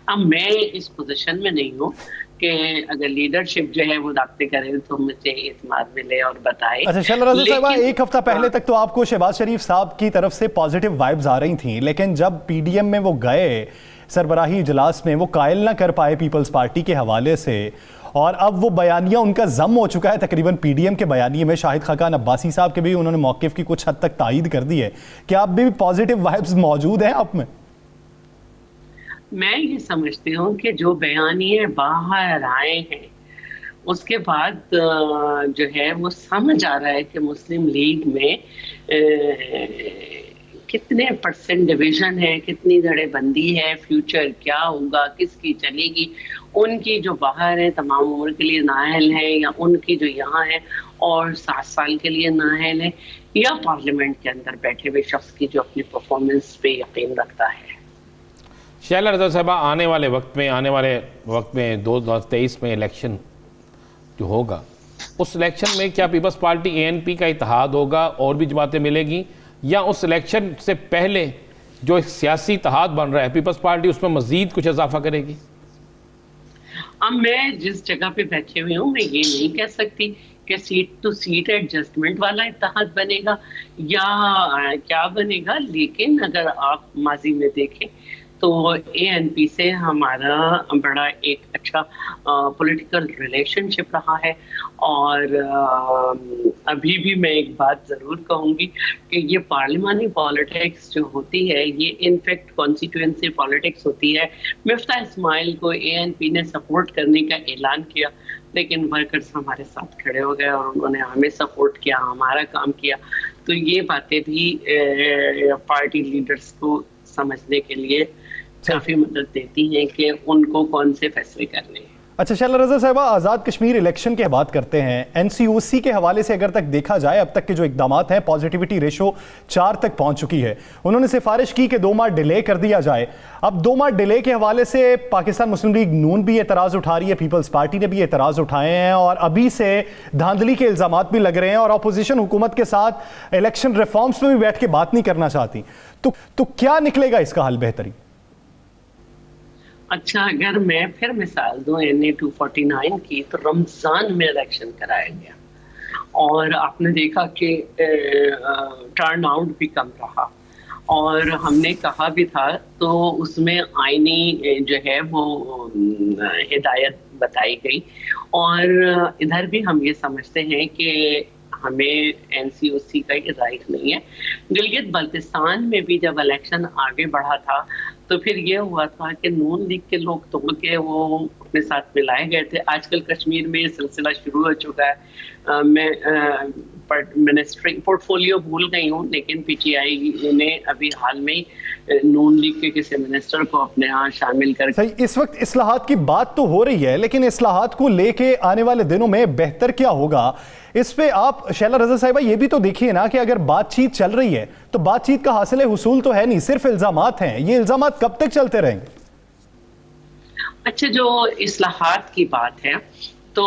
अब मैं इस पोजीशन में नहीं हूँ कि अगर लीडरशिप जो है वो राब्ते करे तो मुझे इत्मीनान मिले और बताए। अच्छा शैला रज़ा साहिबा, एक हफ्ता पहले तक तो आपको शहबाज शरीफ साहब की तरफ से पॉजिटिव वाइब्स आ रही थी, लेकिन जब पीडीएम में वो गए सरबराही इजलास में, वो कायल ना कर पाए पीपल्स पार्टी के हवाले से, और अब वो बयानिया उनका जम हो चुका है तकरीबन पीडीएम के बयानिए में। शाहिद खाकान अब्बासी साहब के भी उन्होंने मौक़िफ़ की कुछ हद तक तायीद कर दी है। क्या अब भी पॉजिटिव वाइब्स मौजूद हैं आप में? मैं ये समझती हूँ कि जो बयानिए बाहर आए हैं उसके बाद जो है वो समझ आ रहा है कि मुस्लिम लीग में कितने परसेंट डिवीजन है, कितनी धड़ेबंदी है, फ्यूचर क्या होगा, किसकी चलेगी। उनकी जो बाहर है तमाम उम्र के लिए नाअहल है, या उनकी जो यहाँ है और 7 साल के लिए नाअहल है, या पार्लियामेंट के अंदर बैठे हुए शख्स की जो अपनी परफॉर्मेंस पे यकीन रखता है। शैला रज़ा साहिबा, आने वाले वक्त में 2023 में इलेक्शन जो होगा, उस इलेक्शन में क्या पीपल्स पार्टी एएनपी का इत्तेहाद होगा और भी जमातें मिलेगी, या उस इलेक्शन से पहले जो एक सियासी इत्तेहाद बन रहा है पीपल्स पार्टी उसमें मजीद कुछ इजाफा करेगी? अब मैं जिस जगह पे बैठे हुई हूँ मैं ये नहीं कह सकती कि सीट टू सीट एडजस्टमेंट वाला इत्तेहाद बनेगा या क्या बनेगा, लेकिन अगर आप माजी में देखें तो एएनपी से हमारा बड़ा एक अच्छा पॉलिटिकल रिलेशनशिप रहा है। और अभी भी मैं एक बात ज़रूर कहूँगी कि ये पार्लिमानी पॉलिटिक्स जो होती है ये इनफैक्ट कॉन्स्टिट्यूएंसी पॉलिटिक्स होती है। मिफ्ता इस्माइल को एएनपी ने सपोर्ट करने का ऐलान किया, लेकिन वर्कर्स हमारे साथ खड़े हो गए और उन्होंने हमें सपोर्ट किया, हमारा काम किया। तो ये बातें भी पार्टी लीडर्स को समझने के लिए काफी मदद देती हैं कि उनको कौन से फैसले करने हैं। अच्छा शैला रज़ा साहिबा, आज़ाद कश्मीर इलेक्शन की बात करते हैं। एनसीओसी के हवाले से अगर तक देखा जाए, अब तक के जो इकदाम हैं, पॉजिटिविटी रेशो 4 तक पहुंच चुकी है। उन्होंने सिफारिश की कि 2 माह डिले कर दिया जाए। अब 2 माह डिले के हवाले से पाकिस्तान मुस्लिम लीग नून भी एतराज़ उठा रही है, पीपल्स पार्टी ने भी एतराज़ उठाए हैं, और अभी से धांधली के इल्ज़ाम भी लग रहे हैं, और अपोजिशन हुकूमत के साथ इलेक्शन रिफॉर्म्स में भी बैठ के बात नहीं करना चाहती। तो क्या निकलेगा इसका हल बेहतरी? अच्छा, अगर मैं फिर मिसाल दूं NA 249 की, तो रमज़ान में इलेक्शन कराया गया और आपने देखा कि टर्न आउट भी कम रहा, और हमने कहा भी था तो उसमें आईनी जो है वो हिदायत बताई गई। और इधर भी हम ये समझते हैं कि हमें एनसीओसी का ये राइट नहीं है। गिलगित बल्तिस्तान में भी जब इलेक्शन आगे बढ़ा था तो फिर ये हुआ था कि नून लीग के लोग तोड़ के वो अपने साथ मिलाए गए थे। आजकल कश्मीर में ये सिलसिला शुरू हो चुका है। मैं मिनिस्ट्री पोर्टफोलियो भूल गई हूँ, लेकिन पीटीआई ने अभी हाल में नून लीग के किसी मिनिस्टर को अपने यहाँ शामिल कर। सही, इस वक्त इस्लाहात की बात तो हो रही है, लेकिन इस्लाहात को लेके आने वाले दिनों में बेहतर क्या होगा, इस पे आप शैला रज़ा साहिबा ये भी तो देखिए ना कि अगर बातचीत चल रही है तो बातचीत का हासिल हुसूल तो है नहीं, सिर्फ इल्जामात हैं। ये इल्जामात कब तक चलते रहेंगे? अच्छा, जो इस्लाहात की बात है तो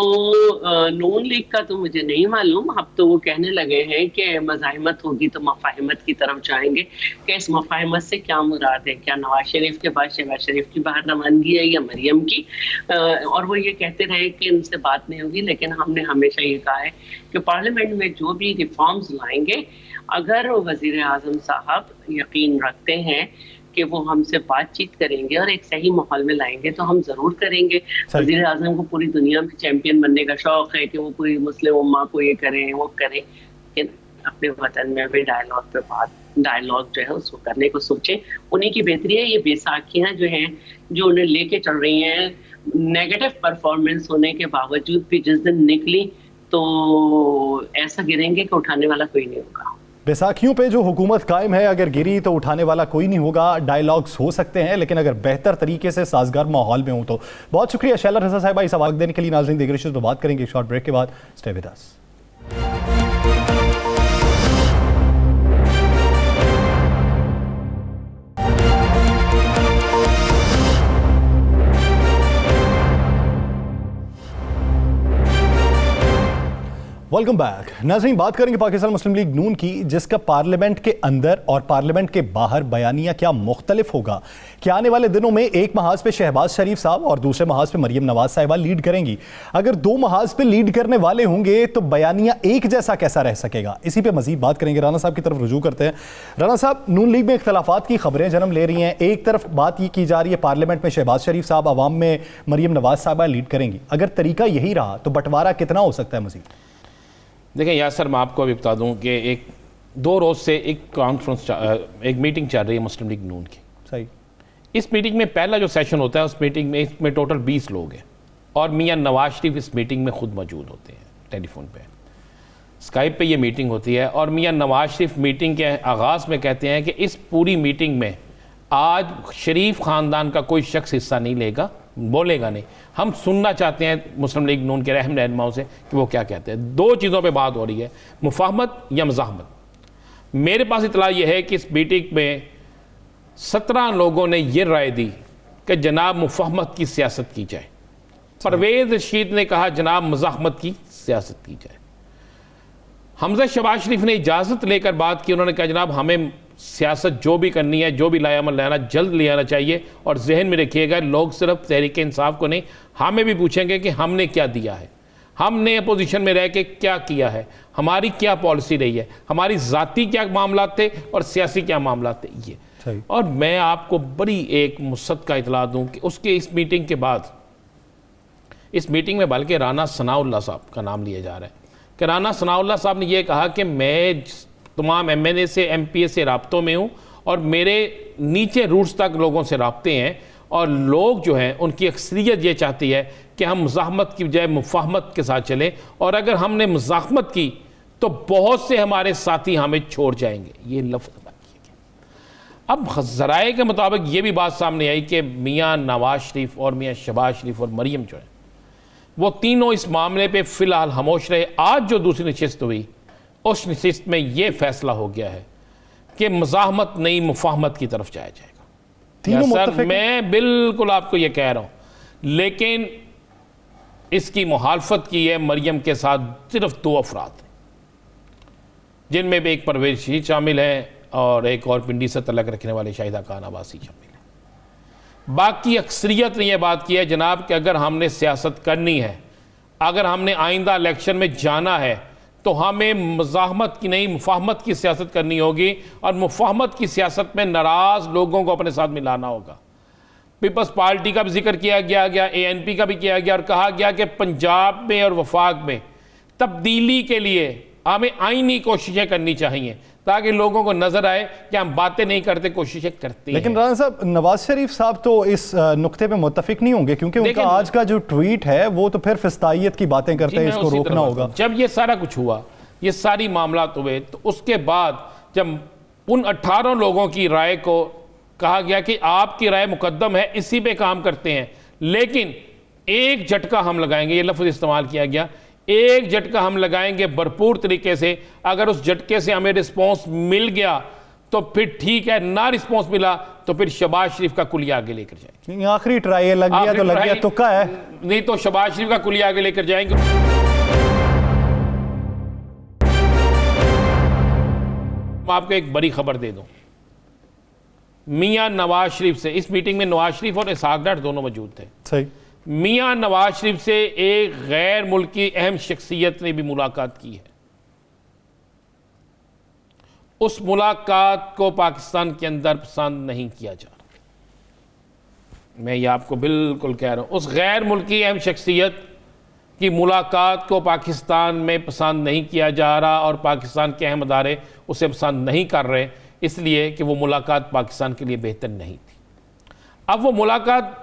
नून लीग का तो मुझे नहीं मालूम। अब तो वो कहने लगे हैं कि मज़ाहिमत होगी तो मफाहिमत की तरफ जाएंगे। कि इस मफाहिमत से क्या मुराद है? क्या नवाज शरीफ के बाद शहबाज शरीफ की बाहर रवानगी है या मरियम की? और वो ये कहते रहे कि इनसे बात नहीं होगी, लेकिन हमने हमेशा ये कहा है कि पार्लियामेंट में जो भी रिफॉर्म्स लाएंगे, अगर वज़ीर आज़म साहब यकीन रखते हैं कि वो हमसे बातचीत करेंगे और एक सही माहौल में लाएंगे तो हम जरूर करेंगे। वज़ीर आज़म को पूरी दुनिया में चैंपियन बनने का शौक है कि वो पूरी मुस्लिम उम्मा को ये करें वो करें, लेकिन अपने वतन में भी डायलॉग जो है उसको करने को सोचें। उन्हीं की बेहतरी है। ये बेसाखियाँ जो हैं जो उन्हें लेके चल रही हैं, नेगेटिव परफॉर्मेंस होने के बावजूद भी जिस दिन निकली तो ऐसा गिरेंगे कि उठाने वाला कोई नहीं होगा। बैसाखियों पे जो हुकूमत कायम है, अगर गिरी तो उठाने वाला कोई नहीं होगा। डायलॉग्स हो सकते हैं, लेकिन अगर बेहतर तरीके से साजगार माहौल में हो तो। बहुत शुक्रिया शैला रजा साहिबा इस वक्त देने के लिए। नाज़रीन, दीगर इश्यूज़ पर बात करेंगे शॉर्ट ब्रेक के बाद। Stay with us. Welcome back. नाज़रीन, बात करेंगे पाकिस्तान मुस्लिम लीग नून की, जिसका पार्लियामेंट के अंदर और पार्लियामेंट के बाहर बयानिया क्या मुख्तलिफ होगा। क्या आने वाले दिनों में एक महाज पे शहबाज शरीफ साहब और दूसरे महाज पे मरियम नवाज साहिबा लीड करेंगी। अगर दो महाज पे लीड करने वाले होंगे तो बयानिया एक जैसा कैसा रह सकेगा। इसी पे मजीद बात करेंगे। राना साहब की तरफ रुजू करते हैं। राना साहब, नून लीग में इख्तलाफात की खबरें जन्म ले रही हैं। एक तरफ बात ये की जा रही है पार्लियामेंट में शहबाज शरीफ साहब, अवाम में मरियम नवाज साहिबा लीड करेंगी। अगर तरीका यही रहा तो बंटवारा कितना हो सकता है मजीद? देखें यासर, मैं आपको अभी बता दूं कि एक 2 रोज़ से एक कॉन्फ्रेंस एक मीटिंग चल रही है मुस्लिम लीग नून की। सही। इस मीटिंग में पहला जो सेशन होता है, उस मीटिंग में इसमें टोटल 20 लोग हैं और मियां नवाज शरीफ इस मीटिंग में खुद मौजूद होते हैं। टेलीफोन पे, स्काइप पे ये मीटिंग होती है और मियां नवाज शरीफ मीटिंग के आगाज़ में कहते हैं कि इस पूरी मीटिंग में आज शरीफ ख़ानदान का कोई शख्स हिस्सा नहीं लेगा, बोलेगा नहीं। हम सुनना चाहते हैं मुस्लिम लीग नून के रहम रहनुमाओं से कि वो क्या कहते हैं। 2 चीज़ों पे बात हो रही है, मुफाहमत या मज़ाहमत। मेरे पास इतला ये है कि इस मीटिंग में 17 लोगों ने ये राय दी कि जनाब मुफाहमत की सियासत की जाए। परवेज़ रशीद ने कहा जनाब मज़ाहमत की सियासत की जाए। हमजा शहबाज शरीफ ने इजाज़त लेकर बात की। उन्होंने कहा जनाब हमें सियासत जो भी करनी है, जो भी लायामल लाना, जल्द ले आना चाहिए। और जहन में रखिएगा, लोग सिर्फ तहरीक इंसाफ को नहीं, हमें भी पूछेंगे कि हमने क्या दिया है, हमने अपोजिशन में रह के क्या किया है, हमारी क्या पॉलिसी रही है, हमारी ज़ाती क्या मामला थे और सियासी क्या मामला थे ये। और मैं आपको बड़ी एक मुसद्दका इतला दूँ कि उसके इस मीटिंग के बाद, इस मीटिंग में बल्कि राना सनाउल्लाह साहब का नाम लिया जा रहा है कि राना सनाउल्लाह साहब ने यह कहा कि मैं तमाम MNA से MPA से राब्तों में हूँ और मेरे नीचे रूट्स तक लोगों से राब्ते हैं और लोग जो हैं उनकी अक्सरियत ये चाहती है कि हम मज़ाहमत की बजाय मुफाहमत के साथ चलें, और अगर हमने मज़ाहमत की तो बहुत से हमारे साथी हमें छोड़ जाएंगे। ये लफ्ज़ बात किया गया। अब ज़राए के मुताबिक ये भी बात सामने आई कि मियाँ नवाज शरीफ और मियाँ शहबाज शरीफ और मरियम जो है वो तीनों इस मामले पर फ़िलहाल खामोश रहे। आज जो दूसरी नशिस्त हुई, उस नशिस्त में यह फैसला हो गया है कि मज़ाहमत नहीं मुफाहमत की तरफ जाया जाएगा। सर, मैं बिल्कुल आपको यह कह रहा हूं, लेकिन इसकी मुखालफत की है मरियम के साथ सिर्फ 2 अफराद, जिनमें भी एक परवेज़ रशीद शामिल है और एक और पिंडी से तलक रखने वाले शाहिदा खान अब्बासी शामिल है। बाकी अक्सरियत ने यह बात की है जनाब कि अगर हमने सियासत करनी है, अगर हमने आइंदा इलेक्शन में जाना है, तो हमें मज़ाहमत की नहीं मुफाहमत की सियासत करनी होगी और मुफाहमत की सियासत में नाराज़ लोगों को अपने साथ मिलाना होगा। पीपल्स पार्टी का भी जिक्र किया गया, ANP का भी किया गया और कहा गया कि पंजाब में और वफाक में तब्दीली के लिए हमें आईनी कोशिशें करनी चाहिए ताकि लोगों को नजर आए कि हम बातें नहीं करते, कोशिशें करते हैं। लेकिन राना साहब, नवाज शरीफ साहब तो इस नुक्ते पे मुत्तफिक नहीं होंगे, क्योंकि उनका आज का जो ट्वीट है वो तो फिर फिस्तायत की बातें करते हैं, इसको रोकना होगा। जब ये सारा कुछ हुआ, ये सारी मामला हुए, तो उसके बाद जब उन 18 लोगों की राय को कहा गया कि आपकी राय मुकद्दम है, इसी पे काम करते हैं, लेकिन एक झटका हम लगाएंगे, ये लफ्ज़ इस्तेमाल किया गया, एक झटका हम लगाएंगे भरपूर तरीके से। अगर उस झटके से हमें रिस्पॉन्स मिल गया तो फिर ठीक है, ना रिस्पॉन्स मिला तो फिर शहबाज शरीफ का कुलिया आगे लेकर जाएंगे। आखिरी ट्राई लग गया तो लग गया, तुक्का है, नहीं तो शहबाज शरीफ का कुलिया आगे लेकर जाएंगे। मैं आपको एक बड़ी खबर दे दूं, मियां नवाज शरीफ से, इस मीटिंग में नवाज शरीफ और इसहाक डार दोनों मौजूद थे। सही। मियां नवाज शरीफ से एक गैर मुल्की अहम शख्सियत ने भी मुलाकात की है। उस मुलाकात को पाकिस्तान के अंदर पसंद नहीं किया जा रहा। मैं ये आपको बिल्कुल कह रहा हूं, उस गैर मुल्की अहम शख्सियत की मुलाकात को पाकिस्तान में पसंद नहीं किया जा रहा और पाकिस्तान के अहम अदारे उसे पसंद नहीं कर रहे, इसलिए कि वो मुलाकात पाकिस्तान के लिए बेहतर नहीं थी। अब वो मुलाकात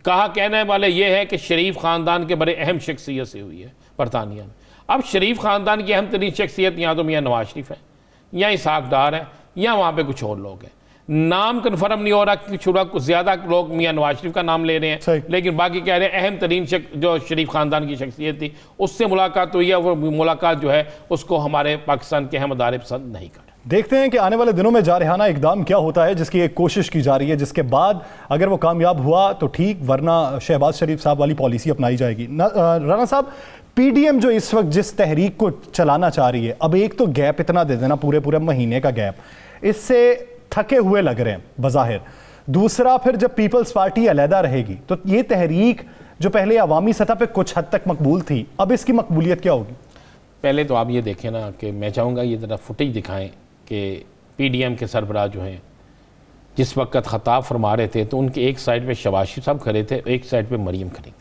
कहा कहने वाले ये है कि शरीफ ख़ानदान के बड़े अहम शख्सियत से हुई है बरतानिया में। अब शरीफ ख़ानदान की अहम तरीन शख्सियत या तो मियाँ नवाज शरीफ है, या इसाक डार है, या वहाँ पे कुछ और लोग हैं। नाम कन्फर्म नहीं हो रहा कि कुछ ज़्यादा लोग मियाँ नवाज शरीफ का नाम ले रहे हैं, लेकिन बाकी कह रहे हैं अहम तरीन जो शरीफ ख़ानदान की शख्सियत थी उससे मुलाकात हुई है। वो मुलाकात जो है उसको हमारे पाकिस्तान के अहम अदारे पसंद नहीं कर। देखते हैं कि आने वाले दिनों में जारहाना इकदाम क्या होता है, जिसकी एक कोशिश की जा रही है, जिसके बाद अगर वो कामयाब हुआ तो ठीक, वरना शहबाज शरीफ साहब वाली पॉलिसी अपनाई जाएगी। राना साहब, पीडीएम जो इस वक्त जिस तहरीक को चलाना चाह रही है, अब एक तो गैप इतना दे देना, पूरे महीने का गैप, इससे थके हुए लग रहे हैं बज़ाहिर। दूसरा, फिर जब पीपल्स पार्टी अलहदा रहेगी तो ये तहरीक जो पहले अवामी सतह पे कुछ हद तक मकबूल थी, अब इसकी मकबूलियत क्या होगी? पहले तो आप ये देखें ना कि मैं चाहूँगा ये ज़रा फुटेज दिखाएं कि पीडीएम के सरबराह जो हैं जिस वक्त खताब फरमा रहे थे तो उनके एक साइड पे शहबाज शरीफ साहब खड़े थे, एक साइड पे मरियम खड़ी थी।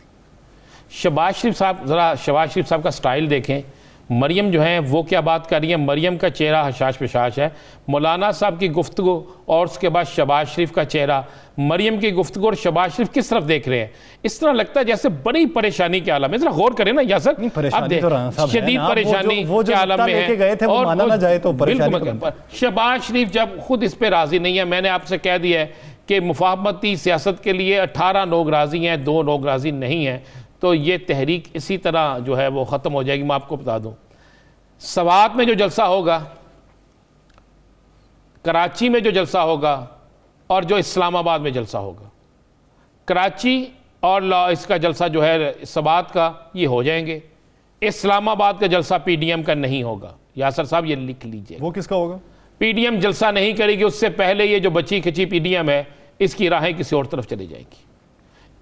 शहबाज शरीफ साहब, ज़रा शहबाज शरीफ साहब का स्टाइल देखें, मरियम जो है वो क्या बात कर रही है, मरियम का चेहरा हशाश पेशाश है। मौलाना साहब की गुफ्तगू और उसके बाद शहबाज शरीफ का चेहरा, मरियम की गुफ्तगू और शहबाज शरीफ किस तरफ देख रहे हैं, इस तरह लगता है जैसे बड़ी परेशानी के आलम में। जरा गौर करें ना यासर, अब शदीद परेशानी के आलम में है और माना जाए तो शहबाज शरीफ जब खुद इस पर राजी नहीं है। मैंने आपसे कह दिया है कि मुफाहमती सियासत के लिए 18 लोग राजी हैं, 2 लोग राजी नहीं हैं, तो ये तहरीक इसी तरह जो है वो ख़त्म हो जाएगी। मैं आपको बता दूं, सवात में जो जलसा होगा, कराची में जो जलसा होगा और जो इस्लामाबाद में जलसा होगा, कराची और इसका जलसा जो है सवात का ये हो जाएंगे, इस्लामाबाद का जलसा पीडीएम का नहीं होगा। यासर साहब ये लिख लीजिए। वो किसका होगा? पीडीएम जलसा नहीं करेगी, उससे पहले ये जो बची खिंची पीडीएम है इसकी राहें किसी और तरफ चली जाएगी,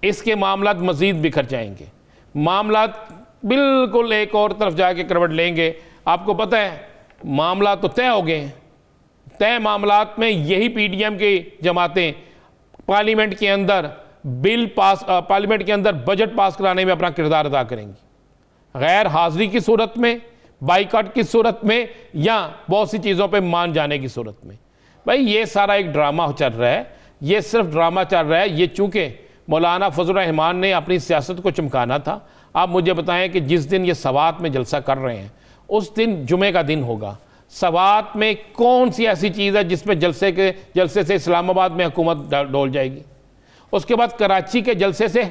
इसके मामलात मज़ीद बिखर जाएंगे, मामलात बिल्कुल एक और तरफ जाके करवट लेंगे। आपको पता है मामला तो तय हो गए, तय मामलात में यही पीडीएम की जमातें पार्लियामेंट के अंदर पार्लियामेंट के अंदर बजट पास कराने में अपना किरदार अदा करेंगी, गैर हाजिरी की सूरत में, बाइकआउट की सूरत में, या बहुत सी चीज़ों पे मान जाने की सूरत में। भाई ये सारा एक ड्रामा चल रहा है, ये सिर्फ ड्रामा चल रहा है। ये चूँकि मौलाना फजल रहमान ने अपनी सियासत को चमकाना था, आप मुझे बताएं कि जिस दिन ये सवात में जलसा कर रहे हैं उस दिन जुमे का दिन होगा। सवात में कौन सी ऐसी चीज़ है जिसमें जलसे से इस्लामाबाद में हुकूमत डोल जाएगी? उसके बाद कराची के जलसे से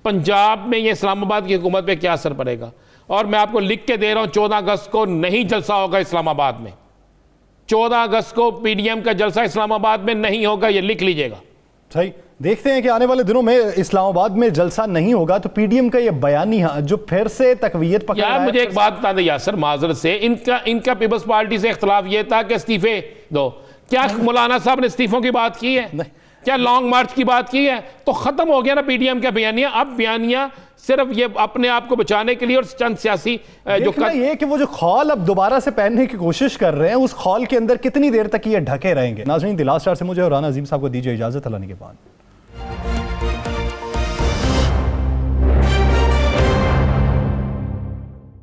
पंजाब में ये इस्लामाबाद की हुकूमत पे क्या असर पड़ेगा? और मैं आपको लिख के दे रहा हूँ, 14 अगस्त को नहीं जलसा होगा इस्लामाबाद में, 14 अगस्त को पीडीएम का जलसा इस्लामाबाद में नहीं होगा, ये लिख लीजिएगा। सही, देखते हैं कि आने वाले दिनों में इस्लामाबाद में जलसा नहीं होगा तो पीडीएम का ये बयानी जो फिर से तकवीयत पकड़ यार मुझे एक बात बता दें यासर, माजरत से, इनका पीपल्स पार्टी से इख्तलाफ ये था कि इस्तीफे दो। क्या मौलाना साहब ने इस्तीफों की बात की है? नहीं। क्या लॉन्ग मार्च की बात की है? तो खत्म हो गया ना पीडीएम का बयानिया। अब बयानिया सिर्फ ये अपने आप को बचाने के लिए और चंद सियासी ये कि वो जो खौल अब दोबारा से पहनने की कोशिश कर रहे हैं, उस खौल के अंदर कितनी देर तक ये ढके रहेंगे? नाज़रीन, द लास्ट आवर से मुझे और राना अजीम साहब को दीजिए इजाजत। अल्लाह के बाद।